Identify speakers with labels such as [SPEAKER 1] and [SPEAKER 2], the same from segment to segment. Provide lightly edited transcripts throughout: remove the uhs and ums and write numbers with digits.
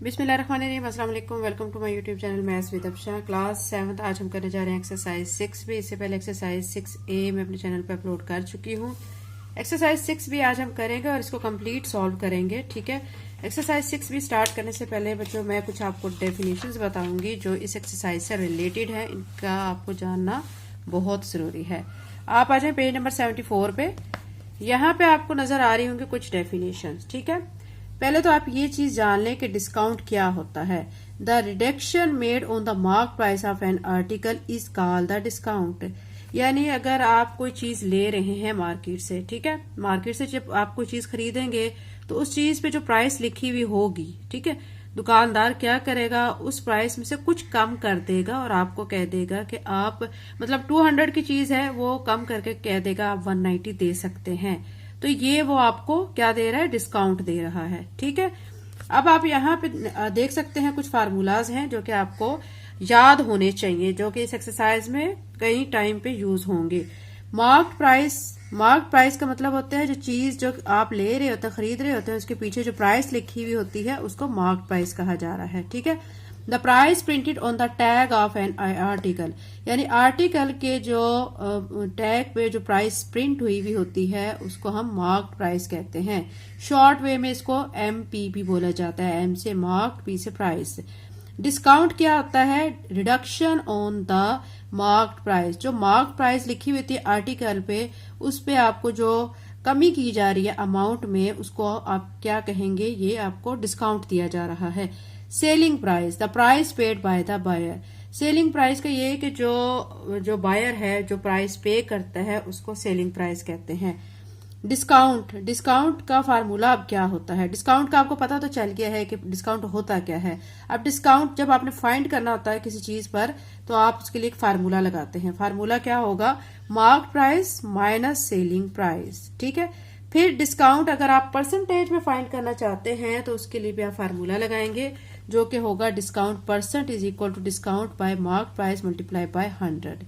[SPEAKER 1] बिस्मिल्लाहिर्रहमानिर्रहीम, अस्सलाम वालेकुम। Welcome to my YouTube channel maths with Afsha. Class 7 आज हम करने जा रहे हैं एक्सरसाइज 6 भी। इससे पहले एक्सरसाइज 6A मैं अपने चैनल पे अपलोड कर चुकी हूँ। एक्सरसाइज 6 भी आज हम करेंगे और इसको कंप्लीट सॉल्व करेंगे। ठीक है, एक्सरसाइज 6 भी स्टार्ट करने से पहले बच्चों मैं कुछ आपको डेफिनेशंस बताऊंगी जो इस एक्सरसाइज से रिलेटेड है। इनका आपको जानना बहुत जरूरी है। आप आ जाए पेज नंबर 74 पे। यहाँ पे आपको नजर आ रही होंगी कुछ डेफिनेशंस। ठीक है, पहले तो आप ये चीज जान लें कि डिस्काउंट क्या होता है। The reduction made on the mark price of an article is called the discount. यानी अगर आप कोई चीज ले रहे हैं मार्केट से, ठीक है, मार्केट से जब आप कोई चीज खरीदेंगे तो उस चीज पे जो प्राइस लिखी हुई होगी, ठीक है, दुकानदार क्या करेगा, उस प्राइस में से कुछ कम कर देगा और आपको कह देगा कि आप मतलब 200 की चीज है वो कम करके कह देगा आप 190 दे सकते हैं। तो ये वो आपको क्या दे रहा है, डिस्काउंट दे रहा है। ठीक है, अब आप यहाँ पे देख सकते हैं कुछ फार्मूलाज हैं जो कि आपको याद होने चाहिए, जो कि इस एक्सरसाइज में कई टाइम पे यूज होंगे। मार्क प्राइस का मतलब होता है जो चीज जो आप ले रहे होते हैं, खरीद रहे होते हैं, उसके पीछे जो प्राइस लिखी हुई होती है उसको मार्क प्राइस कहा जा रहा है। ठीक है, the price printed on the tag of an article, यानी आर्टिकल के जो टैग पे जो प्राइस प्रिंट हुई हुई होती है उसको हम मार्क प्राइस कहते हैं। शॉर्ट वे में इसको MPP बोला जाता है। M से मार्क, P से प्राइस। डिस्काउंट क्या होता है, reduction on the mark price. जो मार्क प्राइस लिखी हुई थी आर्टिकल पे, उस पे आपको जो कमी की जा रही है अमाउंट में, उसको आप क्या कहेंगे, ये आपको डिस्काउंट दिया जा रहा है। Selling price, the price paid by the buyer. Selling price का ये कि जो बायर है जो प्राइस पे करता है उसको सेलिंग प्राइस कहते हैं। डिस्काउंट का फार्मूला अब क्या होता है। डिस्काउंट का आपको पता तो चल गया है कि डिस्काउंट होता क्या है। अब डिस्काउंट जब आपने फाइंड करना होता है किसी चीज पर तो आप उसके लिए एक फार्मूला लगाते हैं। फार्मूला क्या होगा, mark price minus selling price. ठीक है, फिर डिस्काउंट अगर आप परसेंटेज में फाइंड करना चाहते हैं तो उसके लिए भी आप फार्मूला लगाएंगे जो कि होगा discount percent is equal to discount by mark price multiply by 100।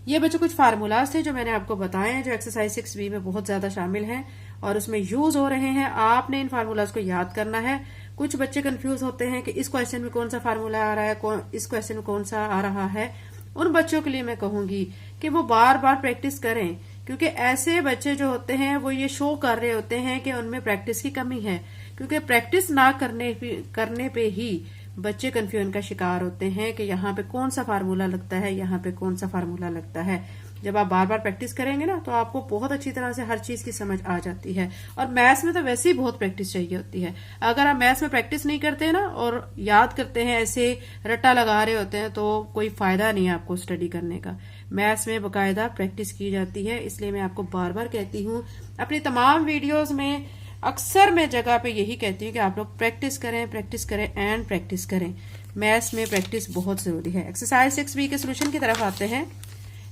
[SPEAKER 1] ये बच्चों कुछ फार्मूलाज थे जो मैंने आपको बताए हैं, जो एक्सरसाइज 6B में बहुत ज्यादा शामिल हैं और उसमें यूज हो रहे हैं। आपने इन फार्मूलाज को याद करना है। कुछ बच्चे कंफ्यूज होते हैं कि इस क्वेश्चन में कौन सा फार्मूला आ रहा है, इस क्वेश्चन में कौन सा आ रहा है। उन बच्चों के लिए मैं कहूंगी कि वो बार बार प्रैक्टिस करें, क्योंकि ऐसे बच्चे जो होते हैं वो ये शो कर रहे होते हैं कि उनमें प्रैक्टिस की कमी है, क्योंकि प्रैक्टिस ना करने पे ही बच्चे कंफ्यूजन का शिकार होते हैं कि यहाँ पे कौन सा फार्मूला लगता है, यहाँ पे कौन सा फार्मूला लगता है। जब आप बार बार प्रैक्टिस करेंगे ना तो आपको बहुत अच्छी तरह से हर चीज की समझ आ जाती है। और मैथ्स में तो वैसे ही बहुत प्रैक्टिस चाहिए होती है। अगर आप मैथ्स में प्रैक्टिस नहीं करते ना और याद करते हैं, ऐसे रट्टा लगा रहे होते हैं, तो कोई फायदा नहीं है आपको स्टडी करने का। मैथ्स में बाकायदा प्रैक्टिस की जाती है। इसलिए मैं आपको बार बार कहती हूँ, अपनी तमाम वीडियोज में अक्सर मैं जगह पे यही कहती हूँ कि आप लोग प्रैक्टिस करें एंड प्रैक्टिस करें। मैथ्स में प्रैक्टिस बहुत जरूरी है। एक्सरसाइज 6B के सोल्यूशन की तरफ आते हैं।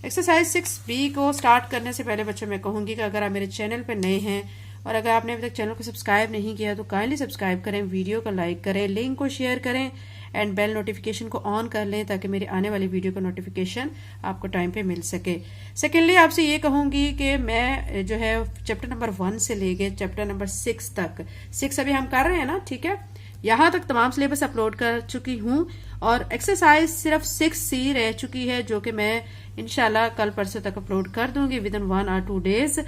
[SPEAKER 1] एक्सरसाइज 6B को स्टार्ट करने से पहले बच्चों मैं कहूंगी कि अगर आप मेरे चैनल पर नए हैं और अगर आपने अभी तक चैनल को सब्सक्राइब नहीं किया तो काइंडली सब्सक्राइब करें, वीडियो को लाइक करें, लिंक को शेयर करें एंड बेल नोटिफिकेशन को ऑन कर लें ताकि मेरी आने वाली वीडियो का नोटिफिकेशन आपको टाइम पे मिल सके। सेकेंडली आपसे ये कहूंगी कि मैं जो है चैप्टर नंबर 1 से लेके चैप्टर नंबर 6 तक, 6 अभी हम कर रहे हैं ना, ठीक है, यहाँ तक तमाम सिलेबस अपलोड कर चुकी हूँ और एक्सरसाइज सिर्फ 6C रह चुकी है जो कि मैं इंशाल्लाह कल परसों तक अपलोड कर दूंगी विद इन 1 or 2 days।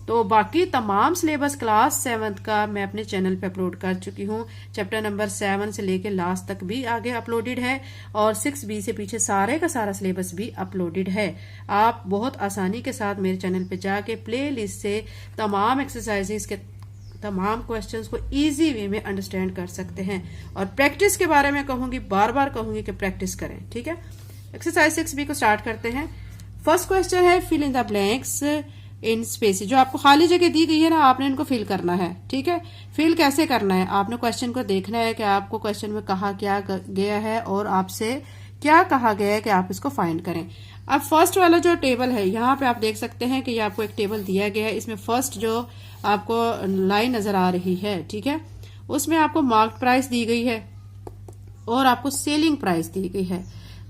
[SPEAKER 1] तो बाकी तमाम सिलेबस क्लास 7 का मैं अपने चैनल पे अपलोड कर चुकी हूँ। चैप्टर नंबर 7 से लेके लास्ट तक भी आगे अपलोडेड है और 6B से पीछे सारे का सारा सिलेबस भी अपलोडेड है। आप बहुत आसानी के साथ मेरे चैनल पे जाके प्ले लिस्ट से तमाम एक्सरसाइजेस के तमाम क्वेश्चंस को इजी वे में अंडरस्टैंड कर सकते हैं। और प्रैक्टिस के बारे में कहूंगी, बार बार कहूंगी कि प्रैक्टिस करें। ठीक है, एक्सरसाइज 6B को स्टार्ट करते हैं। फर्स्ट क्वेश्चन है fill in the blanks in space. जो आपको खाली जगह दी गई है ना, आपने इनको फिल करना है। ठीक है, फिल कैसे करना है, आपने क्वेश्चन को देखना है कि आपको क्वेश्चन में कहा क्या गया है और आपसे क्या कहा गया है कि आप इसको फाइंड करें। अब फर्स्ट वाला जो टेबल है, यहाँ पे आप देख सकते हैं कि ये आपको एक टेबल दिया गया है। इसमें फर्स्ट जो आपको लाइन नजर आ रही है, ठीक है, उसमें आपको मार्क प्राइस दी गई है और आपको सेलिंग प्राइस दी गई है।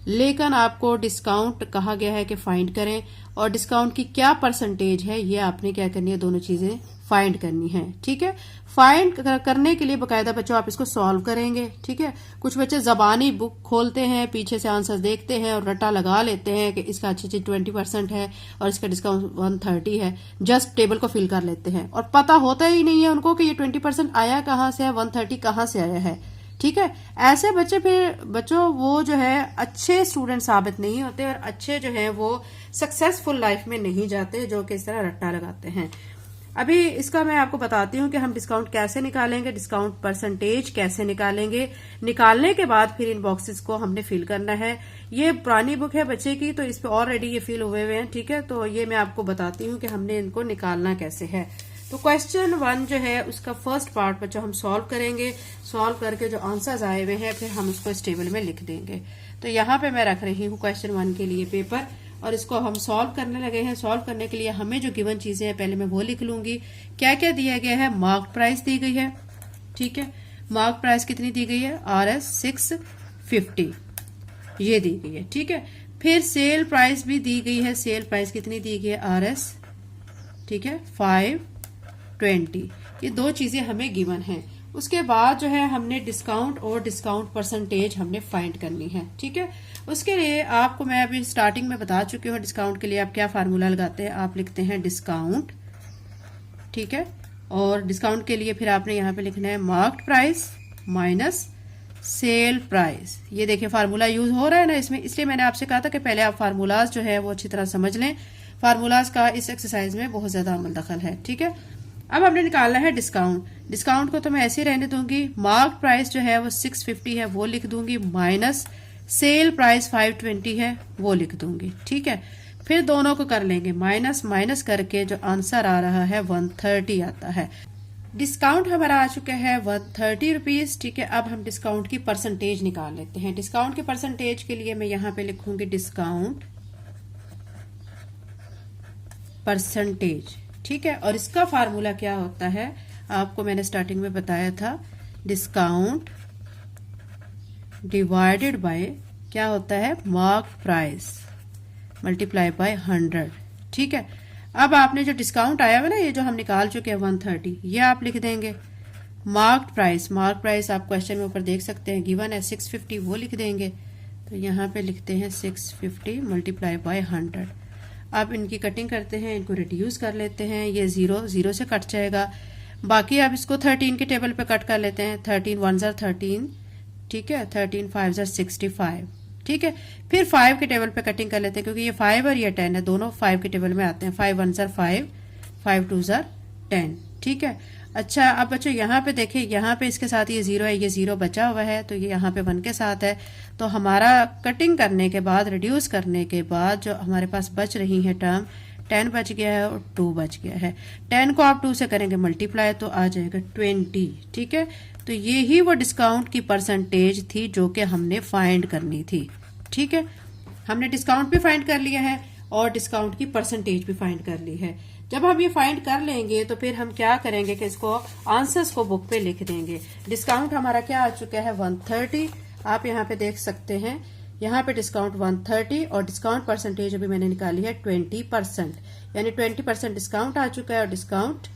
[SPEAKER 1] लेकिन आपको डिस्काउंट कहा गया है कि फाइंड करें, और डिस्काउंट की क्या परसेंटेज है ये आपने क्या करनी है, दोनों चीजें फाइंड करनी है। ठीक है, फाइंड करने के लिए बकायदा बच्चों आप इसको सॉल्व करेंगे। ठीक है, कुछ बच्चे जबानी बुक खोलते हैं, पीछे से आंसर देखते हैं और रट्टा लगा लेते हैं कि इसका अच्छी चीज 20% है और इसका डिस्काउंट 130 है, जस्ट टेबल को फिल कर लेते हैं और पता होता ही नहीं है उनको कि ये 20% आया कहाँ से है, 130 कहाँ से आया है। ठीक है, ऐसे बच्चे फिर बच्चों वो जो है अच्छे स्टूडेंट साबित नहीं होते और अच्छे जो है वो सक्सेसफुल लाइफ में नहीं जाते, जो कि इस तरह रट्टा लगाते हैं। अभी इसका मैं आपको बताती हूँ कि हम डिस्काउंट कैसे निकालेंगे, डिस्काउंट परसेंटेज कैसे निकालेंगे। निकालने के बाद फिर इन बॉक्सेस को हमने फिल करना है। ये पुरानी बुक है बच्चे की, तो इस पे ऑलरेडी ये फिल हुए हुए हैं। ठीक है, तो ये मैं आपको बताती हूँ कि हमने इनको निकालना कैसे है। तो क्वेश्चन 1 जो है उसका फर्स्ट पार्ट बच्चों हम सॉल्व करेंगे। सॉल्व करके जो आंसर्स आए हुए हैं फिर हम उसको इस टेबल में लिख देंगे। तो यहाँ पे मैं रख रही हूँ क्वेश्चन 1 के लिए पेपर, और इसको हम सॉल्व करने लगे हैं। सॉल्व करने के लिए हमें जो गिवन चीजें हैं पहले मैं वो लिख लूंगी। क्या क्या दिया गया है, मार्क प्राइस दी गई है। ठीक है, मार्क प्राइस कितनी दी गई है, RS 650 ये दी गई है। ठीक है, फिर सेल प्राइस भी दी गई है। सेल प्राइस कितनी दी गई है, RS ठीक है 520। ये दो चीजें हमें गिवन है। उसके बाद जो है हमने डिस्काउंट और डिस्काउंट परसेंटेज हमने फाइंड करनी है। ठीक है, उसके लिए आपको मैं अभी स्टार्टिंग में बता चुकी हूँ डिस्काउंट के लिए आप क्या फार्मूला लगाते हैं। आप लिखते हैं डिस्काउंट, ठीक है, और डिस्काउंट के लिए फिर आपने यहाँ पे लिखना है marked price minus sale price. ये देखिए फार्मूला यूज हो रहा है ना इसमें, इसलिए मैंने आपसे कहा था कि पहले आप फार्मूलाज जो है वो अच्छी तरह समझ लें। फार्मूलाज का इस एक्सरसाइज में बहुत ज्यादा अमल दखल है। ठीक है, अब हमने निकालना है डिस्काउंट। डिस्काउंट को तो मैं ऐसे ही रहने दूंगी। मार्क प्राइस जो है वो 650 है वो लिख दूंगी, माइनस सेल प्राइस 520 है वो लिख दूंगी। ठीक है, फिर दोनों को कर लेंगे माइनस माइनस करके जो आंसर आ रहा है 130 आता है। डिस्काउंट हमारा आ चुका है 130 रुपीज। ठीक है, अब हम डिस्काउंट की परसेंटेज निकाल लेते हैं। डिस्काउंट की परसेंटेज के लिए मैं यहाँ पे लिखूंगी डिस्काउंट परसेंटेज। ठीक है, और इसका फार्मूला क्या होता है आपको मैंने स्टार्टिंग में बताया था, डिस्काउंट डिवाइडेड बाय क्या होता है, मार्क प्राइस मल्टीप्लाई बाय 100। ठीक है, अब आपने जो डिस्काउंट आया हुआ ना ये जो हम निकाल चुके हैं 130, ये आप लिख देंगे। मार्क प्राइस आप क्वेश्चन में ऊपर देख सकते हैं गिवन है 650 वो लिख देंगे। तो यहाँ पे लिखते हैं 650 मल्टीप्लाई बाय 100। अब इनकी कटिंग करते हैं, इनको रिड्यूस कर लेते हैं। ये 0 से कट जाएगा। बाकी अब इसको 13 के टेबल पे कट कर लेते हैं। 13 1 ज़र 13, ठीक है, 13 5 ज़र 65। ठीक है, फिर 5 के टेबल पे कटिंग कर लेते हैं क्योंकि ये 5 और ये 10 है, दोनों 5 के टेबल में आते हैं। 5 1 ज़र 5, 5 2 ज़र 10। ठीक है, अच्छा अब बच्चों यहाँ पे देखिए, यहाँ पे इसके साथ ये 0 है, ये 0 बचा हुआ है, तो ये यहाँ पे 1 के साथ है। तो हमारा कटिंग करने के बाद, रिड्यूस करने के बाद जो हमारे पास बच रही है टर्म, 10 बच गया है और 2 बच गया है। 10 को आप 2 से करेंगे मल्टीप्लाई तो आ जाएगा 20। ठीक है, तो ये ही वो डिस्काउंट की परसेंटेज थी जो कि हमने फाइंड करनी थी। ठीक है, हमने डिस्काउंट भी फाइंड कर लिया है और डिस्काउंट की परसेंटेज भी फाइंड कर ली है। जब हम ये फाइंड कर लेंगे तो फिर हम क्या करेंगे कि इसको आंसर्स को बुक पे लिख देंगे। डिस्काउंट हमारा क्या आ चुका है 130, आप यहाँ पे देख सकते हैं, यहाँ पे डिस्काउंट 130 और डिस्काउंट परसेंटेज अभी मैंने निकाली है 20%, यानी 20% डिस्काउंट आ चुका है और डिस्काउंट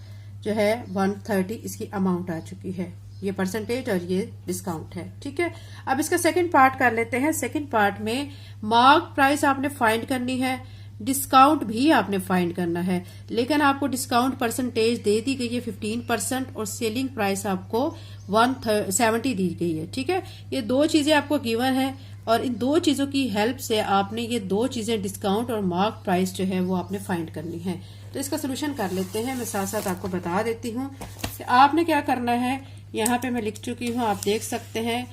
[SPEAKER 1] जो है 130 इसकी अमाउंट आ चुकी है। ये परसेंटेज और ये डिस्काउंट है। ठीक है, अब इसका सेकंड पार्ट कर लेते हैं। सेकंड पार्ट में मार्क प्राइस आपने फाइंड करनी है, डिस्काउंट भी आपने फाइंड करना है, लेकिन आपको डिस्काउंट परसेंटेज दे दी गई है 15% और सेलिंग प्राइस आपको 170 दी गई है। ठीक है, ये दो चीजें आपको गिवन है और इन दो चीजों की हेल्प से आपने ये दो चीजें डिस्काउंट और मार्क प्राइस जो है वो आपने फाइंड करनी है। तो इसका सोल्यूशन कर लेते हैं। मैं साथ साथ आपको बता देती हूँ कि आपने क्या करना है। यहाँ पे मैं लिख चुकी हूँ, आप देख सकते हैं।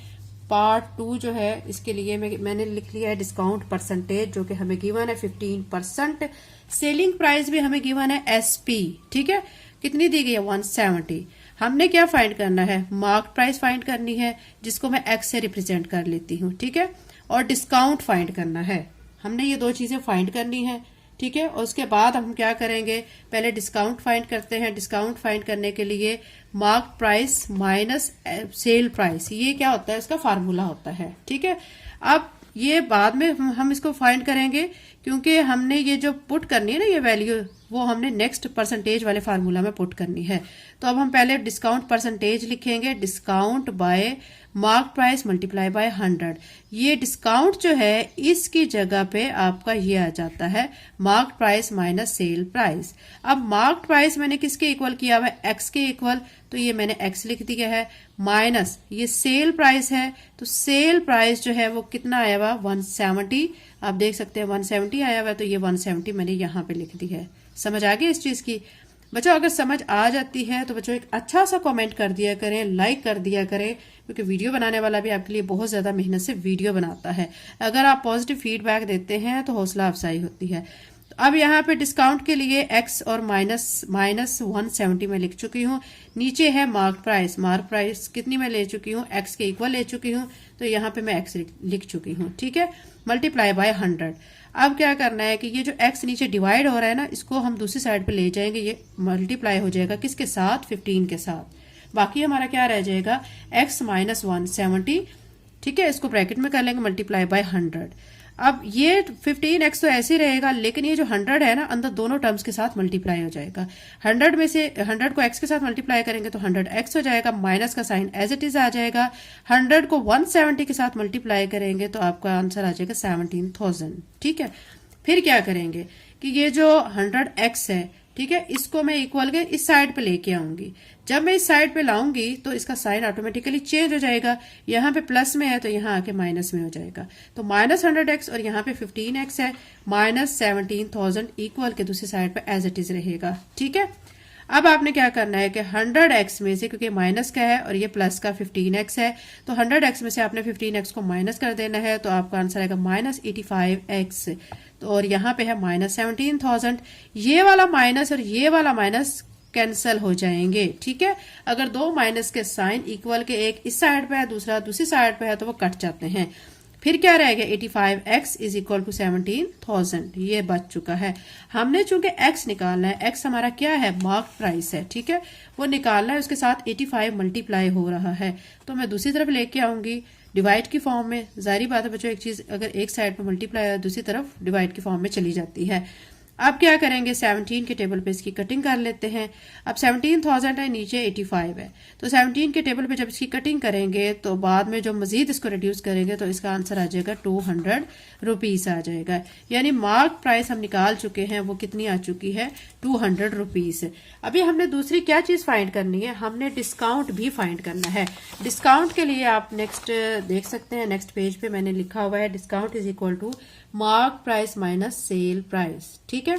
[SPEAKER 1] पार्ट 2 जो है इसके लिए मैंने लिख लिया है डिस्काउंट परसेंटेज जो कि हमें गिवन है 15%। सेलिंग प्राइस भी हमें गिवन है SP। ठीक है, कितनी दी गई है 170। हमने क्या फाइंड करना है, मार्क प्राइस फाइंड करनी है जिसको मैं X से रिप्रेजेंट कर लेती हूँ। ठीक है, और डिस्काउंट फाइंड करना है। हमने ये दो चीजें फाइंड करनी है। ठीक है, और उसके बाद हम क्या करेंगे, पहले डिस्काउंट फाइंड करते हैं। डिस्काउंट फाइंड करने के लिए mark price minus sale price, ये क्या होता है, इसका फार्मूला होता है। ठीक है, अब ये बाद में हम इसको फाइंड करेंगे, क्योंकि हमने ये जो पुट करनी है ना ये वैल्यू, वो हमने नेक्स्ट परसेंटेज वाले फार्मूला में पुट करनी है। तो अब हम पहले डिस्काउंट परसेंटेज लिखेंगे, discount by mark price multiply by 100। ये डिस्काउंट जो है इसकी जगह पे आपका ये आ जाता है mark price minus sale price. अब मार्क प्राइस मैंने किसके इक्वल किया हुआ है, एक्स के इक्वल, तो ये मैंने एक्स लिख दिया है, माइनस ये सेल प्राइस है, तो सेल प्राइस जो है वो कितना आया हुआ 170। आप देख सकते हैं 170 आया हुआ है, तो ये 170 मैंने यहाँ पे लिख दी है। समझ आ गई इस चीज की? बच्चों अगर समझ आ जाती है तो बच्चों एक अच्छा सा कमेंट कर दिया करें, लाइक कर दिया करें, क्योंकि वीडियो बनाने वाला भी आपके लिए बहुत ज्यादा मेहनत से वीडियो बनाता है। अगर आप पॉजिटिव फीडबैक देते हैं तो हौसला अफजाई होती है। तो अब यहाँ पे डिस्काउंट के लिए एक्स और माइनस 170 में लिख चुकी हूँ। नीचे है मार्क प्राइस कितनी मैं ले चुकी हूँ, एक्स के इक्वल ले चुकी हूँ, तो यहाँ पे मैं एक्स लिख चुकी हूँ। ठीक है, मल्टीप्लाई बाय 100। अब क्या करना है कि ये जो x नीचे डिवाइड हो रहा है ना, इसको हम दूसरी साइड पे ले जाएंगे, ये मल्टीप्लाई हो जाएगा किसके साथ, 15 के साथ। बाकी हमारा क्या रह जाएगा, x माइनस 170। ठीक है, इसको ब्रैकेट में कर लेंगे मल्टीप्लाई बाय 100। अब ये 15x तो ऐसे ही रहेगा, लेकिन ये जो 100 है ना अंदर दोनों टर्म्स के साथ मल्टीप्लाई हो जाएगा। 100 में से 100 को x के साथ मल्टीप्लाई करेंगे तो 100x हो जाएगा, माइनस का साइन एज इट इज आ जाएगा। 100 को 170 के साथ मल्टीप्लाई करेंगे तो आपका आंसर आ जाएगा 17,000। ठीक है, फिर क्या करेंगे कि ये जो 100x है, ठीक है, इसको मैं इक्वल के इस साइड पे लेके आऊंगी। जब मैं इस साइड पे लाऊंगी तो इसका साइन ऑटोमेटिकली चेंज हो जाएगा। यहाँ पे प्लस में है तो यहाँ आके माइनस में हो जाएगा। तो माइनस 100x और यहाँ पे 15x है, माइनस 17,000 इक्वल के दूसरी साइड पे एज इट इज रहेगा। ठीक है, अब आपने क्या करना है कि 100x में से, क्योंकि माइनस का है और ये प्लस का 15x है, तो 100x में से आपने 15x को माइनस कर देना है, तो आपका आंसर आएगा माइनस 85x। तो और यहाँ पे है माइनस 17,000। ये वाला माइनस और ये वाला माइनस कैंसल हो जाएंगे। ठीक है, अगर दो माइनस के साइन इक्वल के एक इस साइड पे है दूसरा दूसरी साइड पे है तो वो कट जाते हैं। फिर क्या रहेगा, 85x इज इक्वल टू 17,000। ये बच चुका है। हमने चूंकि x निकालना है, x हमारा क्या है, मार्क प्राइस है। ठीक है, वो निकालना है, उसके साथ 85 मल्टीप्लाई हो रहा है, तो मैं दूसरी तरफ लेके आऊंगी डिवाइड की फॉर्म में। जाहिर बात है बच्चों, एक चीज अगर एक साइड पे मल्टीप्लाई है दूसरी तरफ डिवाइड की फॉर्म में चली जाती है। अब क्या करेंगे, 17 के टेबल पे इसकी कटिंग कर लेते हैं। अब 17,000 है, नीचे 85 है, तो 17 के टेबल पे जब इसकी कटिंग करेंगे तो बाद में जो मजीद इसको रिड्यूस करेंगे तो इसका आंसर आ जाएगा 200 रुपीज आ जाएगा। यानी मार्क प्राइस हम निकाल चुके हैं, वो कितनी आ चुकी है, 200 रुपीज। अभी हमने दूसरी क्या चीज फाइंड करनी है, हमने डिस्काउंट भी फाइंड करना है। डिस्काउंट के लिए आप नेक्स्ट देख सकते हैं, नेक्स्ट पेज पे मैंने लिखा हुआ है discount is equal to mark price minus sale price. ठीक है,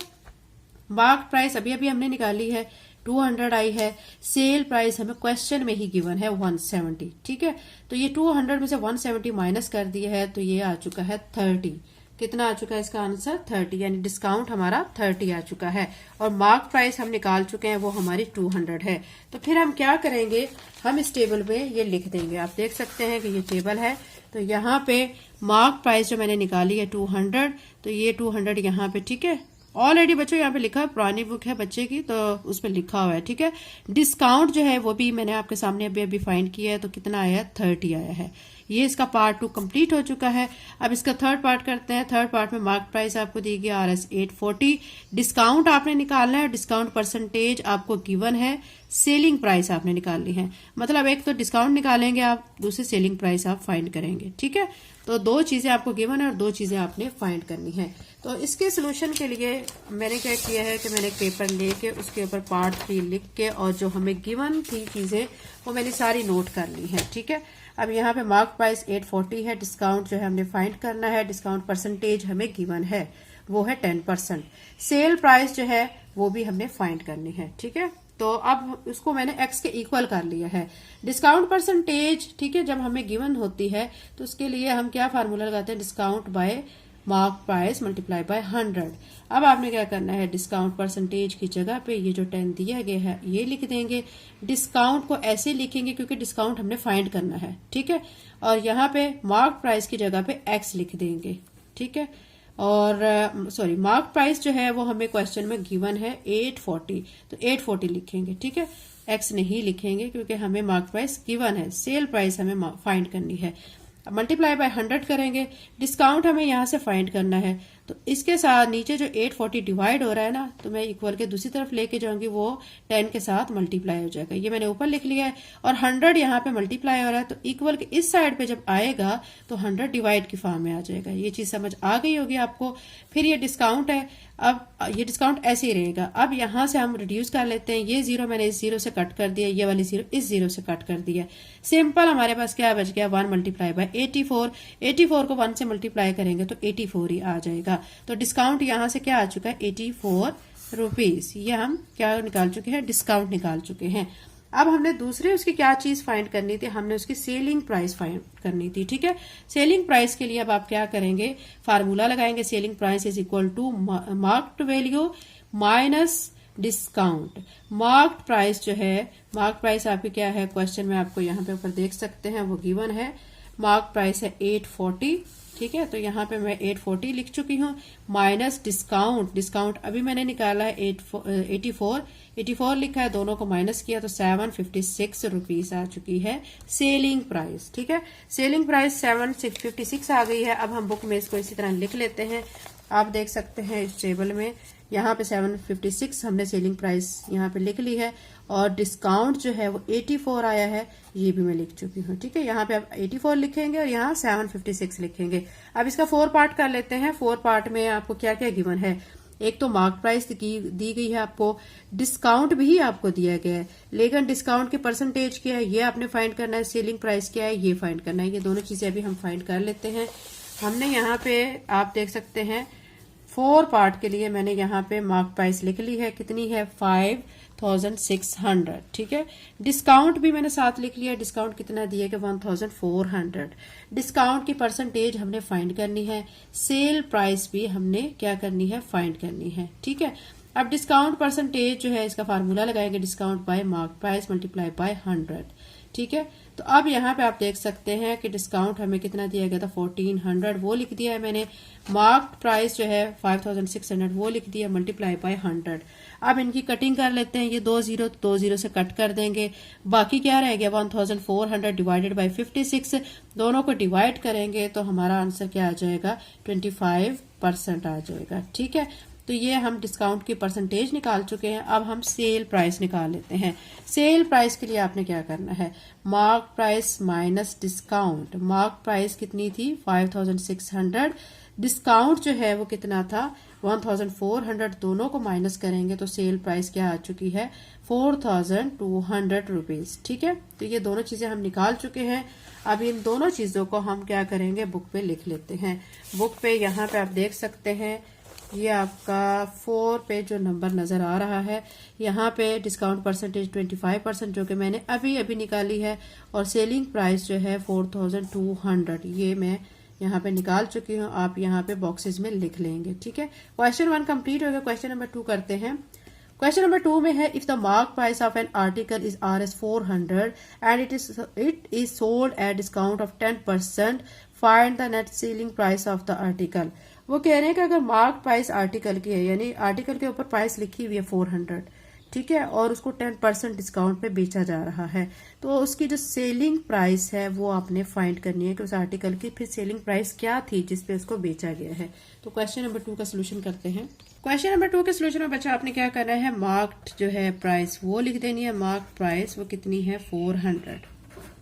[SPEAKER 1] मार्क प्राइस अभी अभी हमने निकाली है 200 आई है, सेल प्राइस हमें क्वेश्चन में ही गिवन है 170। ठीक है, तो ये 200 में से 170 माइनस कर दिया है तो ये आ चुका है 30। कितना आ चुका है इसका आंसर, 30, यानी डिस्काउंट हमारा 30 आ चुका है और मार्क प्राइस हम निकाल चुके हैं, वो हमारी 200 है। तो फिर हम क्या करेंगे, हम इस टेबल पे ये लिख देंगे। आप देख सकते हैं कि ये टेबल है, तो यहाँ पे मार्क प्राइस जो मैंने निकाली है 200, तो ये 200 यहाँ पे, ठीक है, ऑलरेडी बच्चों यहाँ पे लिखा है, पुरानी बुक है बच्चे की तो उस पर लिखा हुआ है। ठीक है, डिस्काउंट जो है वो भी मैंने आपके सामने अभी अभी फाइंड किया है, तो कितना आया है, 30 आया है। ये इसका पार्ट 2 कंप्लीट हो चुका है। अब इसका थर्ड पार्ट करते हैं। थर्ड पार्ट में मार्क प्राइस आपको दी गई RS 840, डिस्काउंट आपने निकालना है, डिस्काउंट परसेंटेज आपको गिवन है, सेलिंग प्राइस आपने निकालनी है। मतलब एक तो डिस्काउंट निकालेंगे आप, दूसरी सेलिंग प्राइस आप फाइंड करेंगे। ठीक है, तो दो चीजें आपको गिवन है और दो चीजें आपने फाइंड करनी है। तो इसके सोल्यूशन के लिए मैंने क्या किया है कि मैंने एक पेपर लेके उसके ऊपर पार्ट 3 लिख के और जो हमें गिवन थी चीजें वो मैंने सारी नोट कर ली है। ठीक है, अब यहाँ पे मार्क प्राइस 840 है, डिस्काउंट जो है हमने फाइंड करना है, डिस्काउंट परसेंटेज हमें गिवन है वो है 10%, सेल प्राइस जो है वो भी हमने फाइंड करनी है। ठीक है, तो अब उसको मैंने x के इक्वल कर लिया है। डिस्काउंट परसेंटेज, ठीक है, जब हमें गिवन होती है तो उसके लिए हम क्या फार्मूला लगाते हैं, discount by mark price multiply by 100। अब आपने क्या करना है, डिस्काउंट परसेंटेज की जगह पे ये जो 10 दिया गया है ये लिख देंगे। डिस्काउंट को ऐसे लिखेंगे क्योंकि डिस्काउंट हमने फाइंड करना है। ठीक है, और यहाँ पे मार्क प्राइस की जगह पे x लिख देंगे। ठीक है, और सॉरी मार्क प्राइस जो है वो हमें क्वेश्चन में गिवन है 840, तो 840 लिखेंगे। ठीक है, x नहीं लिखेंगे क्योंकि हमें मार्क प्राइस गिवन है, सेल प्राइस हमें फाइंड करनी है। मल्टीप्लाई बाय 100 करेंगे। डिस्काउंट हमें यहाँ से फाइंड करना है, तो इसके साथ नीचे जो 840 डिवाइड हो रहा है ना, तो मैं इक्वल के दूसरी तरफ लेके जाऊंगी, वो 10 के साथ मल्टीप्लाई हो जाएगा। ये मैंने ऊपर लिख लिया है और 100 यहाँ पे मल्टीप्लाई हो रहा है, तो इक्वल के इस साइड पे जब आएगा तो 100 डिवाइड की फॉर्म में आ जाएगा। ये चीज समझ आ गई होगी आपको। फिर ये डिस्काउंट है, अब ये डिस्काउंट ऐसे ही रहेगा। अब यहाँ से हम रिड्यूस कर लेते हैं, ये जीरो मैंने इस जीरो से कट कर दिया, ये वाली जीरो इस जीरो से कट कर दिया। सिंपल हमारे पास क्या बच गया, 1 मल्टीप्लाई बाय 84। 84 को 1 से मल्टीप्लाई करेंगे तो 84 ही आ जाएगा। तो डिस्काउंट यहाँ से क्या आ चुका है, 84 रुपीज। ये हम क्या निकाल चुके हैं, डिस्काउंट निकाल चुके हैं। अब हमने दूसरे उसकी क्या चीज फाइंड करनी थी, हमने उसकी सेलिंग प्राइस फाइंड करनी थी। ठीक है, सेलिंग प्राइस के लिए अब आप क्या करेंगे, फार्मूला लगाएंगे, selling price is equal to marked value minus discount. Marked price जो है, मार्क्ड प्राइस आपकी क्या है, क्वेश्चन में आपको यहाँ पे ऊपर देख सकते हैं, वो गिवन है। मार्क्ड प्राइस है 840। ठीक है, तो यहाँ पे मैं 840 लिख चुकी हूँ, माइनस डिस्काउंट। डिस्काउंट अभी मैंने निकाला है 84 लिखा है, दोनों को माइनस किया तो 756 रुपीज आ चुकी है सेलिंग प्राइस। ठीक है, सेलिंग प्राइस 756 आ गई है। अब हम बुक में इसको इसी तरह लिख लेते हैं। आप देख सकते हैं इस टेबल में यहाँ पे 756 हमने सेलिंग प्राइस यहाँ पे लिख ली है, और डिस्काउंट जो है वो 84 आया है, ये भी मैं लिख चुकी हूँ। ठीक है, यहाँ पे आप 84 लिखेंगे और यहाँ 756 लिखेंगे। अब इसका 4 पार्ट कर लेते हैं। 4 पार्ट में आपको क्या क्या गिवन है, एक तो मार्क प्राइस दी गई है आपको, डिस्काउंट भी आपको दिया गया है, लेकिन डिस्काउंट की परसेंटेज क्या है ये आपने फाइंड करना है, सेलिंग प्राइस क्या है ये फाइंड करना है। ये दोनों चीजें अभी हम फाइंड कर लेते हैं। हमने यहाँ पे आप देख सकते हैं 4 पार्ट के लिए मैंने यहाँ पे मार्क प्राइस लिख ली है, कितनी है 5600। ठीक है, डिस्काउंट भी मैंने साथ लिख लिया, डिस्काउंट कितना दिया कि 1400। डिस्काउंट की परसेंटेज हमने फाइंड करनी है, सेल प्राइस भी हमने क्या करनी है, फाइंड करनी है। ठीक है, अब डिस्काउंट परसेंटेज जो है इसका फार्मूला लगाएंगे, discount by mark price multiply by 100। ठीक है, तो अब यहाँ पे आप देख सकते हैं कि डिस्काउंट हमें कितना दिया गया था 1400, वो लिख दिया है मैंने। मार्क्ड प्राइस जो है 5600 वो लिख दिया, मल्टीप्लाई बाय 100। अब इनकी कटिंग कर लेते हैं, ये 2 जीरो से कट कर देंगे, बाकी क्या रह गया 1400 डिवाइडेड बाय 56। दोनों को डिवाइड करेंगे तो हमारा आंसर क्या आ जाएगा, 25% आ जाएगा। ठीक है, तो ये हम डिस्काउंट की परसेंटेज निकाल चुके हैं। अब हम सेल प्राइस निकाल लेते हैं। सेल प्राइस के लिए आपने क्या करना है, mark price minus discount. Mark price कितनी थी 5600, डिस्काउंट जो है वो कितना था 1400, दोनों को माइनस करेंगे तो सेल प्राइस क्या आ चुकी है 4200 रुपीज। ठीक है, तो ये दोनों चीजें हम निकाल चुके हैं। अब इन दोनों चीजों को हम क्या करेंगे, बुक पे लिख लेते हैं। बुक पे यहाँ पे आप देख सकते हैं, ये आपका 4 पे जो नंबर नजर आ रहा है, यहाँ पे डिस्काउंट परसेंटेज 25% जो कि मैंने अभी अभी निकाली है, और सेलिंग प्राइस जो है 4200 ये मैं यहाँ पे निकाल चुकी हूँ। आप यहाँ पे बॉक्सेस में लिख लेंगे। ठीक है, क्वेश्चन 1 कंप्लीट हो गया। क्वेश्चन नंबर 2 करते हैं। क्वेश्चन नंबर 2 में है, if the mark price of an article is Rs 400 and it is sold at discount of 10%, find the net selling price of the article. वो कह रहे हैं कि अगर मार्क प्राइस आर्टिकल की है, यानी आर्टिकल के ऊपर प्राइस लिखी हुई है 400, ठीक है, और उसको 10% डिस्काउंट पे बेचा जा रहा है, तो उसकी जो सेलिंग प्राइस है वो आपने फाइंड करनी है कि उस आर्टिकल की फिर सेलिंग प्राइस क्या थी जिसपे उसको बेचा गया है। तो क्वेश्चन नंबर 2 का सोल्यूशन करते हैं। क्वेश्चन नंबर 2 के सोल्यूशन में बच्चा आपने क्या करना है, मार्क्ड जो है प्राइस वो लिख देनी है। मार्क प्राइस वो कितनी है 400।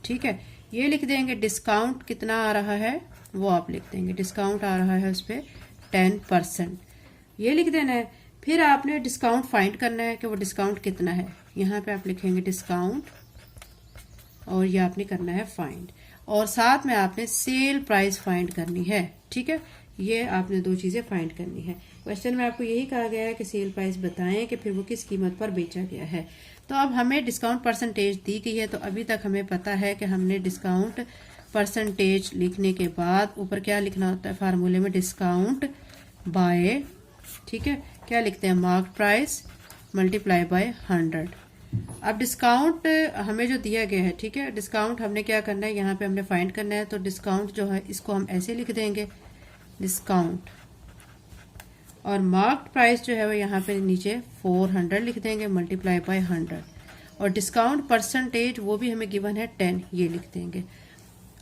[SPEAKER 1] ठीक है, ये लिख देंगे। डिस्काउंट कितना आ रहा है वो आप लिख देंगे, डिस्काउंट आ रहा है उस पर 10%, ये लिख देना है। फिर आपने डिस्काउंट फाइंड करना है कि वो डिस्काउंट कितना है, यहाँ पे आप लिखेंगे डिस्काउंट, और ये आपने करना है फाइंड, और साथ में आपने सेल प्राइस फाइंड करनी है। ठीक है, ये आपने 2 चीजें फाइंड करनी है। क्वेश्चन में आपको यही कहा गया है कि सेल प्राइस बताएं कि फिर वो किस कीमत पर बेचा गया है। तो अब हमें डिस्काउंट परसेंटेज दी गई है, तो अभी तक हमें पता है कि हमने डिस्काउंट परसेंटेज लिखने के बाद ऊपर क्या लिखना होता है फार्मूले में, डिस्काउंट बाय, ठीक है, क्या लिखते हैं, मार्क प्राइस मल्टीप्लाई बाय 100। अब डिस्काउंट हमें जो दिया गया है, ठीक है, डिस्काउंट हमने क्या करना है, यहाँ पे हमने फाइंड करना है। तो डिस्काउंट जो है इसको हम ऐसे लिख देंगे, डिस्काउंट, और मार्क प्राइस जो है वो यहाँ पे नीचे 400 लिख देंगे, मल्टीप्लाई बाय 100, और डिस्काउंट परसेंटेज वो भी हमें गिवन है 10, ये लिख देंगे।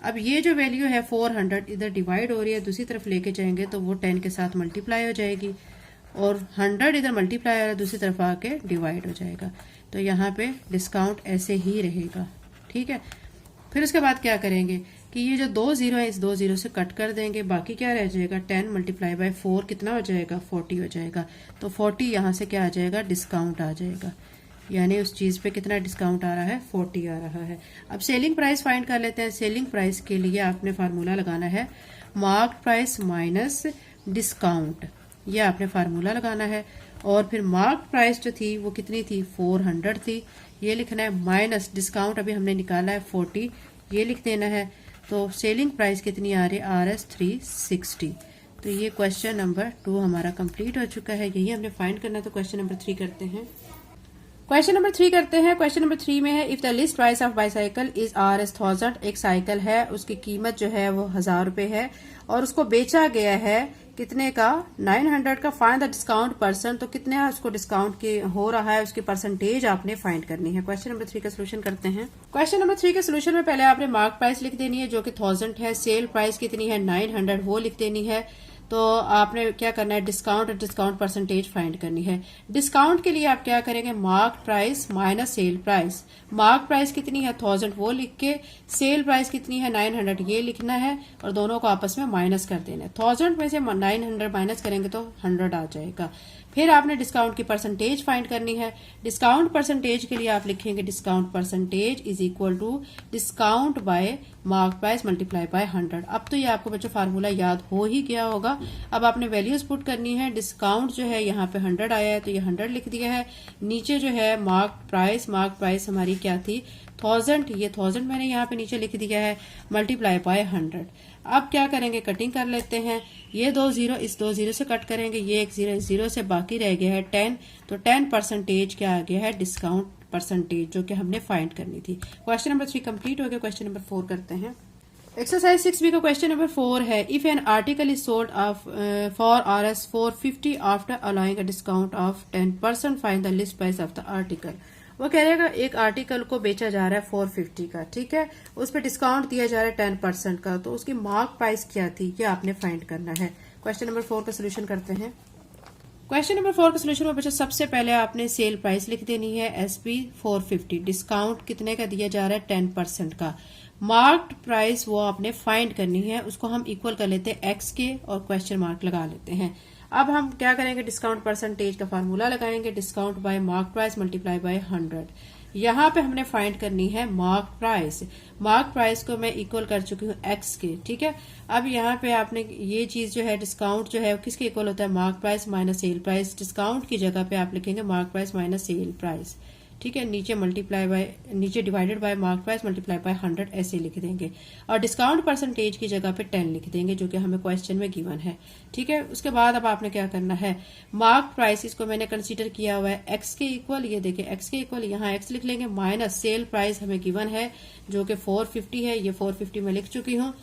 [SPEAKER 1] अब ये जो वैल्यू है 400 इधर डिवाइड हो रही है, दूसरी तरफ लेके जाएंगे तो वो 10 के साथ मल्टीप्लाई हो जाएगी, और 100 इधर मल्टीप्लाई हो रहा है, दूसरी तरफ आके डिवाइड हो जाएगा। तो यहाँ पे डिस्काउंट ऐसे ही रहेगा, ठीक है। फिर उसके बाद क्या करेंगे कि ये जो 2 जीरो है इस 2 जीरो से कट कर देंगे, बाकी क्या रह जाएगा 10 मल्टीप्लाई बाय 4 कितना हो जाएगा 40 हो जाएगा। तो 40 यहाँ से क्या आ जाएगा डिस्काउंट आ जाएगा, यानी उस चीज पे कितना डिस्काउंट आ रहा है 40 आ रहा है। अब सेलिंग प्राइस फाइंड कर लेते हैं। सेलिंग प्राइस के लिए आपने फार्मूला लगाना है मार्क प्राइस माइनस डिस्काउंट, ये आपने फार्मूला लगाना है। और फिर मार्क प्राइस जो थी वो कितनी थी 400 थी, ये लिखना है, माइनस डिस्काउंट अभी हमने निकाला है 40, ये लिख देना है। तो सेलिंग प्राइस कितनी आ रही है RS 360। तो ये क्वेश्चन नंबर 2 हमारा कंप्लीट हो चुका है, यही हमने फाइंड करना है। तो क्वेश्चन नंबर 3 करते हैं। क्वेश्चन नंबर 3 करते हैं। क्वेश्चन नंबर 3 में है if the list price of bicycle is RS 1000, एक साइकिल है उसकी कीमत जो है वो 1000 रुपए है और उसको बेचा गया है कितने का 900 का। फाइंड द डिस्काउंट परसेंट, तो कितने उसको डिस्काउंट की हो रहा है उसकी परसेंटेज आपने फाइंड करनी है। क्वेश्चन नंबर 3 का सोल्यूशन करते हैं। क्वेश्चन नंबर 3 के सोल्यूशन में पहले आपने मार्क प्राइस लिख देनी है जो कि 1000 है, सेल प्राइस कितनी है 900 वो लिख देनी है। तो आपने क्या करना है डिस्काउंट और डिस्काउंट परसेंटेज फाइंड करनी है। डिस्काउंट के लिए आप क्या करेंगे mark price minus sale price. Mark price कितनी है 1000 वो लिख के, सेल प्राइस कितनी है 900 ये लिखना है और दोनों को आपस में माइनस कर देना है। 1000 में से 900 माइनस करेंगे तो 100 आ जाएगा। फिर आपने डिस्काउंट की परसेंटेज फाइंड करनी है। डिस्काउंट परसेंटेज के लिए आप लिखेंगे discount percentage is equal to discount by mark price multiply by 100। अब तो ये आपको बच्चों फार्मूला याद हो ही गया होगा। अब आपने वैल्यूज पुट करनी है। डिस्काउंट जो है यहाँ पे 100 आया है तो ये 100 लिख दिया है। नीचे जो है मार्क प्राइस हमारी क्या थी 1000, ये 1000 मैंने यहाँ पे नीचे लिख दिया है मल्टीप्लाई बाय 100। अब क्या करेंगे कटिंग कर लेते हैं। ये 2 जीरो इस 2 जीरो से कट करेंगे, ये एक जीरो इस जीरो से, बाकी रह गया है 10। तो 10 परसेंटेज क्या आ गया है डिस्काउंट परसेंटेज जो कि हमने फाइंड करनी थी। क्वेश्चन नंबर 3 कंप्लीट हो गया। क्वेश्चन नंबर 4 करते हैं। एक्सरसाइज 6B का क्वेश्चन नंबर 4 है if an article is sold for RS 450 after allowing a discount of 10% find the list price of the article. वो कह रहेगा एक आर्टिकल को बेचा जा रहा है 450 का, ठीक है, उस पर डिस्काउंट दिया जा रहा है 10% का, तो उसकी मार्क प्राइस क्या थी ये आपने फाइंड करना है। क्वेश्चन नंबर 4 का सोल्यूशन करते हैं। क्वेश्चन नंबर 4 का सोल्यूशन में बच्चों सबसे पहले आपने सेल प्राइस लिख देनी है SP 450, डिस्काउंट कितने का दिया जा रहा है 10% का। मार्क्ड प्राइस वो आपने फाइंड करनी है, उसको हम इक्वल कर लेते हैं x के और क्वेश्चन मार्क लगा लेते हैं। अब हम क्या करेंगे डिस्काउंट परसेंटेज का फार्मूला लगाएंगे, discount by mark price multiply by 100। यहाँ पे हमने फाइंड करनी है मार्क प्राइस। मार्क प्राइस को मैं इक्वल कर चुकी हूँ x के, ठीक है। अब यहाँ पे आपने ये चीज जो है डिस्काउंट जो है किसके इक्वल होता है mark price minus sale price. Discount की जगह पे आप लिखेंगे mark price minus sale price, ठीक है। नीचे divided by mark price multiply by 100 ऐसे लिख देंगे और डिस्काउंट परसेंटेज की जगह पे 10 लिख देंगे जो कि हमें क्वेश्चन में गिवन है, ठीक है। उसके बाद अब आपने क्या करना है मार्क प्राइस इसको मैंने कंसीडर किया हुआ है x के इक्वल, ये देखिए x के इक्वल, यहाँ x लिख लेंगे माइनस सेल प्राइस हमें गिवन है जो कि 450 है, ये 450 में लिख चुकी हूँ।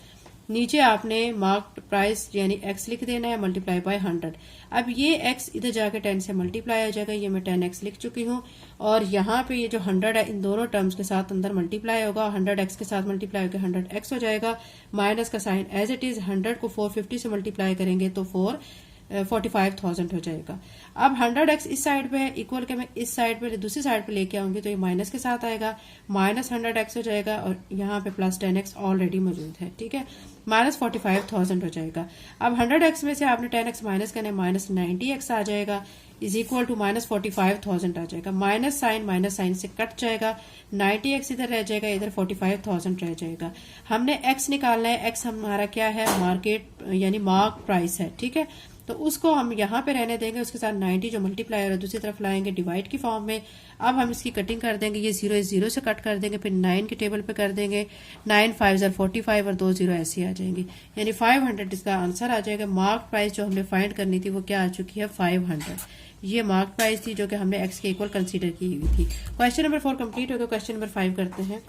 [SPEAKER 1] नीचे आपने मार्क प्राइस यानी x लिख देना है मल्टीप्लाई बाय 100। अब ये x इधर जाके 10 से मल्टीप्लाई हो जाएगा, ये मैं 10x लिख चुकी हूँ और यहाँ पे ये जो 100 है इन दोनों टर्म्स के साथ अंदर मल्टीप्लाई होगा, 100x के साथ मल्टीप्लाई होकर 100x हो जाएगा। माइनस का साइन एज इट इज, 100 को 450 से मल्टीप्लाई करेंगे तो 45,000 हो जाएगा। अब 100x इस साइड पे है, इक्वल के मैं इस साइड पे दूसरी साइड पे लेके आऊंगी तो ये माइनस के साथ आएगा, माइनस 100x हो जाएगा और यहाँ पे प्लस 10x ऑलरेडी मौजूद है, ठीक है, माइनस 45,000 हो जाएगा। अब 100x में से आपने 10x माइनस करना है, माइनस 90x आ जाएगा इज इक्वल टू माइनस 45,000 आ जाएगा। माइनस साइन से कट जाएगा, 90x इधर रह जाएगा, इधर 45,000 रह जाएगा। हमने x निकालना है, x हमारा क्या है मार्केट यानी मार्क प्राइस है, ठीक है। तो उसको हम यहाँ पे रहने देंगे, उसके साथ 90 जो मल्टीप्लाई हो रहा है दूसरी तरफ लाएंगे डिवाइड की फॉर्म में। अब हम इसकी कटिंग कर देंगे, ये 0 0 से कट कर देंगे, फिर 9 के टेबल पे कर देंगे, 9 5 45 और 2 0 ऐसे आ जाएंगे, यानी 500 इसका आंसर आ जाएगा। मार्क प्राइस जो हमने फाइंड करनी थी वो क्या आ चुकी है 500। ये मार्क प्राइस थी जो कि हमने x के इक्वल कंसीडर की हुई थी। क्वेश्चन नंबर 4 कंप्लीट हो गया। क्वेश्चन नंबर 5 करते हैं।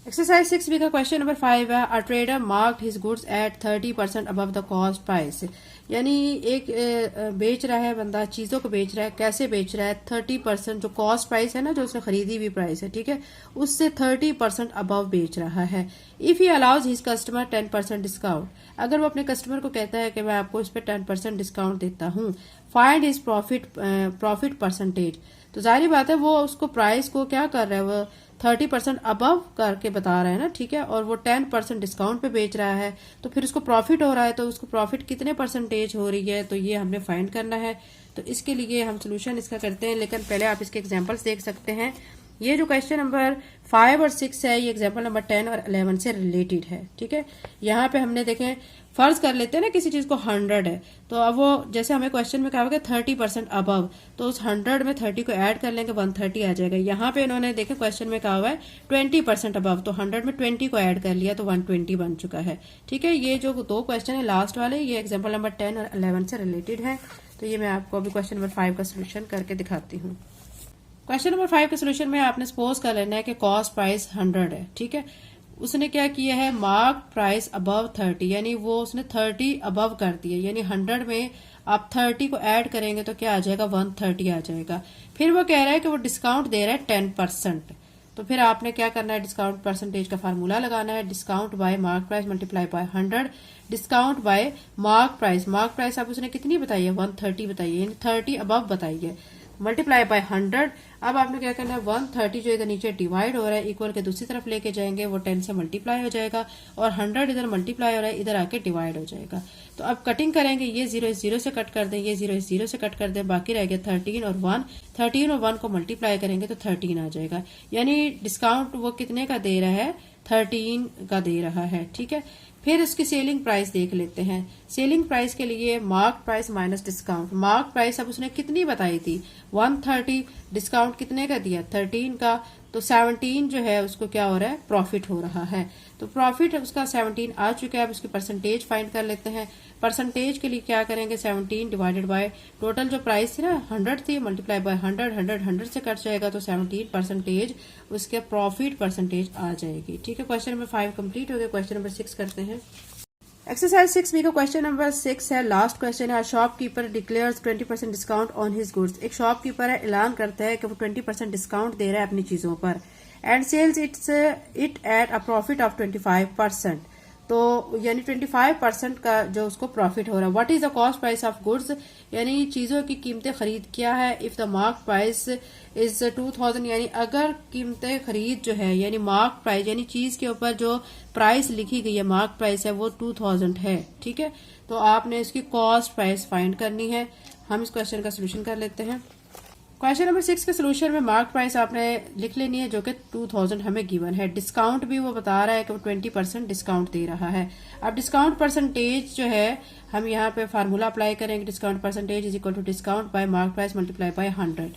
[SPEAKER 1] एक्सरसाइज 6 बी का क्वेश्चन नंबर 5 है। A trader marked his goods at 30% above the cost price. यानी एक बेच रहा है बंदा, चीजों को बेच रहा है। कैसे बेच रहा है? 30% जो कॉस्ट प्राइस है ना, जो उसने खरीदी हुई प्राइस है, ठीक है, उससे 30% अबव बेच रहा है। If he allows his customer 10% discount, अगर वो अपने कस्टमर को कहता है कि मैं आपको इस पर 10% डिस्काउंट देता हूँ, फाइंड हिज प्रॉफिट परसेंटेज। तो जाहिर बात है वो उसको प्राइस को क्या कर रहा है, वो 30% अबव करके बता रहा है ना, ठीक है, और वो 10% डिस्काउंट पे बेच रहा है, तो फिर उसको प्रॉफिट हो रहा है। तो उसको प्रॉफिट कितने परसेंटेज हो रही है, तो ये हमने फाइंड करना है। तो इसके लिए हम सोल्यूशन इसका करते हैं, लेकिन पहले आप इसके एग्जांपल्स देख सकते हैं। ये जो क्वेश्चन नंबर 5 और 6 है, ये एग्जांपल नंबर 10 और 11 से रिलेटेड है, ठीक है। यहाँ पे हमने देखें, फर्ज कर लेते हैं ना किसी चीज को 100 है, तो अब वो जैसे हमें क्वेश्चन में कहा होगा 30% अबव, तो उस 100 में 30 को ऐड कर लेंगे, 130 आ जाएगा। यहाँ पे इन्होंने देखे क्वेश्चन में कहा हुआ है 20% अबव, तो 100 में 20 को ऐड कर लिया तो 120 बन चुका है, ठीक है। ये जो दो क्वेश्चन है लास्ट वाले, ये एग्जाम्पल नंबर 10 और 11 से रिलेटेड है। तो ये मैं आपको अभी क्वेश्चन नंबर 5 का सोल्यूशन करके दिखाती हूँ। क्वेश्चन नंबर 5 के सोल्यूशन में आपने सपोज कर लेना है कि कॉस्ट प्राइस 100 है, ठीक है। उसने क्या किया है, मार्क प्राइस अबव 30, यानी वो उसने 30 अबव कर दिया, यानी 100 में आप 30 को ऐड करेंगे तो क्या आ जाएगा, 130 आ जाएगा। फिर वो कह रहा है कि वो डिस्काउंट दे रहा है 10%, तो फिर आपने क्या करना है, डिस्काउंट परसेंटेज का फार्मूला लगाना है, discount by mark price multiply by 100, discount by mark price अब उसने कितनी बताई है, 130 बताई है, यानी 30 अबव बताई है, मल्टीप्लाई बाय 100। अब आपने क्या करना है, 130 जो इधर नीचे डिवाइड हो रहा है इक्वल के दूसरी तरफ लेके जाएंगे, वो 10 से मल्टीप्लाई हो जाएगा, और 100 इधर मल्टीप्लाई हो रहा है, इधर आके डिवाइड हो जाएगा। तो अब कटिंग करेंगे, ये 0 इस 0 से कट कर दें, ये 0 इस 0 से कट कर दें, बाकी रह गया 13 और 1। 13 और 1 को मल्टीप्लाई करेंगे तो 13 आ जाएगा, यानी डिस्काउंट वो कितने का दे रहा है, 13 का दे रहा है, ठीक है। फिर उसकी सेलिंग प्राइस देख लेते हैं। सेलिंग प्राइस के लिए mark price minus discount. Mark price अब उसने कितनी बताई थी, 130, डिस्काउंट कितने का दिया, 13 का, तो 17 जो है उसको क्या हो रहा है, प्रॉफिट हो रहा है। तो प्रॉफिट उसका 17 आ चुका है। अब उसकी परसेंटेज फाइंड कर लेते हैं। परसेंटेज के लिए क्या करेंगे, 17 डिवाइडेड बाय टोटल जो प्राइस थी ना 100 थी, मल्टीप्लाई बाय 100 से कट जाएगा, तो 17% उसके प्रॉफिट परसेंटेज आ जाएगी, ठीक है। क्वेश्चन नंबर 5 कंप्लीट हो गया। क्वेश्चन नंबर 6 करते हैं। एक्सरसाइज 6 बी का क्वेश्चन नंबर 6 है, लास्ट क्वेश्चन है। Shopkeeper declares 20% discount on his goods. एक शॉपकीपर है, ऐलान करता है कि वो 20% डिस्काउंट दे रहा है अपनी चीजों पर, and sells it at a profit of 25%। तो यानी 25% का जो उसको प्रॉफिट हो रहा है। What is the cost price of goods, यानी चीजों की कीमतें खरीद क्या है। If the mark price is 2000, यानी अगर कीमतें खरीद जो है, यानी मार्क प्राइस यानी चीज के ऊपर जो प्राइस लिखी गई है, मार्क प्राइस है, वो 2000 है, ठीक है। तो आपने इसकी कॉस्ट प्राइस फाइंड करनी है। हम इस क्वेश्चन का सोल्यूशन कर लेते हैं। क्वेश्चन नंबर 6 के सोल्यूशन में मार्क प्राइस आपने लिख लेनी है, जो कि 2000 हमें गिवन है। डिस्काउंट भी वो बता रहा है कि वो 20% डिस्काउंट दे रहा है। अब डिस्काउंट परसेंटेज जो है, हम यहाँ पे फार्मूला अप्लाई करेंगे, discount percentage is equal to discount by mark price multiply by 100।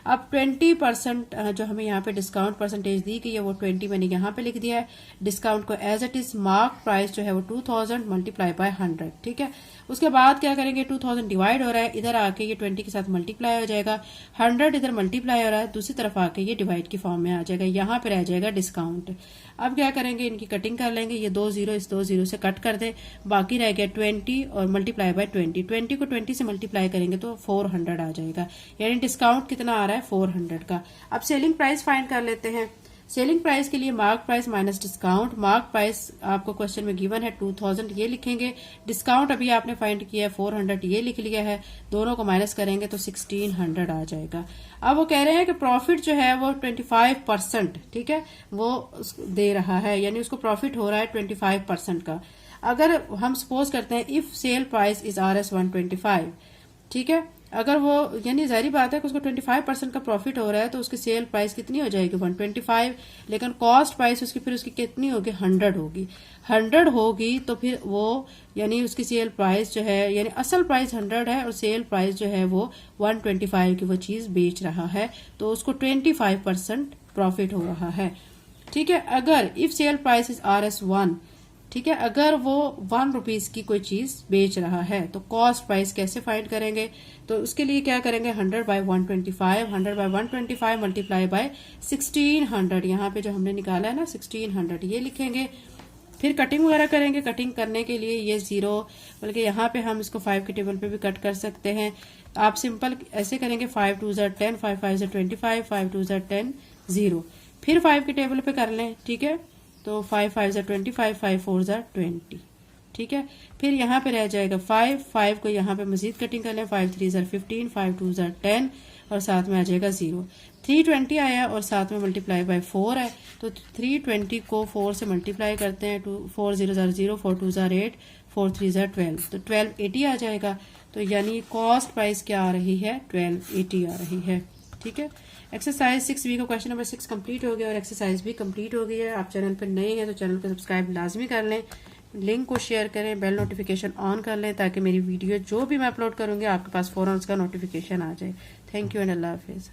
[SPEAKER 1] अब 20% जो हमें यहाँ पे डिस्काउंट परसेंटेज दी गई है, वो 20 मैंने यहाँ पे लिख दिया है। डिस्काउंट को as it is, mark price जो है वो 2000 मल्टीप्लाई बाय 100, ठीक है। उसके बाद क्या करेंगे, 2000 डिवाइड हो रहा है, इधर आके ये 20 के साथ मल्टीप्लाई हो जाएगा, 100 इधर मल्टीप्लाई हो रहा है, दूसरी तरफ आके ये डिवाइड की फॉर्म में आ जाएगा, यहाँ पे रह जाएगा डिस्काउंट। अब क्या करेंगे, इनकी कटिंग कर लेंगे, ये 2 0 इस 2 0 से कट कर दे, बाकी रह गया 20 और मल्टीप्लाई बाय 20। 20 को 20 से मल्टीप्लाई करेंगे तो 400 आ जाएगा, यानी डिस्काउंट कितना आ रहा है, 400 का। अब सेलिंग प्राइस फाइंड कर लेते हैं। सेलिंग प्राइस के लिए mark price minus discount. Mark price आपको क्वेश्चन में गिवन है 2000, ये लिखेंगे। डिस्काउंट अभी आपने फाइंड किया है 400, ये लिख लिया है। दोनों को माइनस करेंगे तो 1600 आ जाएगा। अब वो कह रहे हैं कि प्रॉफिट जो है वो 25%, ठीक है, वो दे रहा है, यानी उसको प्रॉफिट हो रहा है 25% का। अगर हम सपोज करते हैं if sale price is RS 125, ठीक है, अगर वो यानी जाहिर बात है कि उसको 25% का प्रॉफिट हो रहा है, तो उसकी सेल प्राइस कितनी हो जाएगी, 125, लेकिन कॉस्ट प्राइस उसकी फिर उसकी कितनी होगी, 100 होगी। 100 होगी तो फिर वो यानी उसकी सेल प्राइस जो है, यानी असल प्राइस 100 है और सेल प्राइस जो है वो 125 की वो चीज बेच रहा है, तो उसको 25% प्रॉफिट हो रहा है, ठीक है। अगर if sale price is RS 1, ठीक है। अगर वो 1 रुपीज की कोई चीज बेच रहा है तो कॉस्ट प्राइस कैसे फाइंड करेंगे, तो उसके लिए क्या करेंगे 100 बाय 125, 100 बाय 125 मल्टीप्लाई बाय 1600, यहाँ पे जो हमने निकाला है ना 1600 ये लिखेंगे। फिर कटिंग वगैरह करेंगे। कटिंग करने के लिए ये 0, बल्कि यहाँ पे हम इसको 5 के टेबल पे भी कट कर सकते हैं। आप सिंपल ऐसे करेंगे 5 2 ज़ा 10, 5 5 ज़ा 25, 5 2 ज़ा 10, 0। फिर 5 के टेबल पे कर लें, ठीक है। तो 5 5 ज़ा 25, 5 4 ज़ा 20, ठीक है। फिर यहाँ पे रह जाएगा 5 को यहाँ पे मजीद कटिंग कर लें, 5 3 ज़ा 15, 5 2 ज़ा 10 और साथ में आ जाएगा 0। 320 आया और साथ में मल्टीप्लाई बाय 4 है, तो 320 को 4 से मल्टीप्लाई करते हैं। 4 0 ज़ा 0, 4 2 ज़ा 8, 4 3 ज़ा 12, तो 1280 आ जाएगा। तो यानी कॉस्ट प्राइस क्या आ रही है 1280 आ रही है, ठीक है। एक्सरसाइज 6B का क्वेश्चन नंबर 6 कंप्लीट हो गया और एक्सरसाइज भी कंप्लीट हो गई है। आप चैनल पर नए हैं तो चैनल को सब्सक्राइब लाजमी कर लें, लिंक को शेयर करें, बेल नोटिफिकेशन ऑन कर लें ताकि मेरी वीडियो जो भी मैं अपलोड करूंगी आपके पास फौरन उसका नोटिफिकेशन आ जाए। Thank you and Allah Hafiz.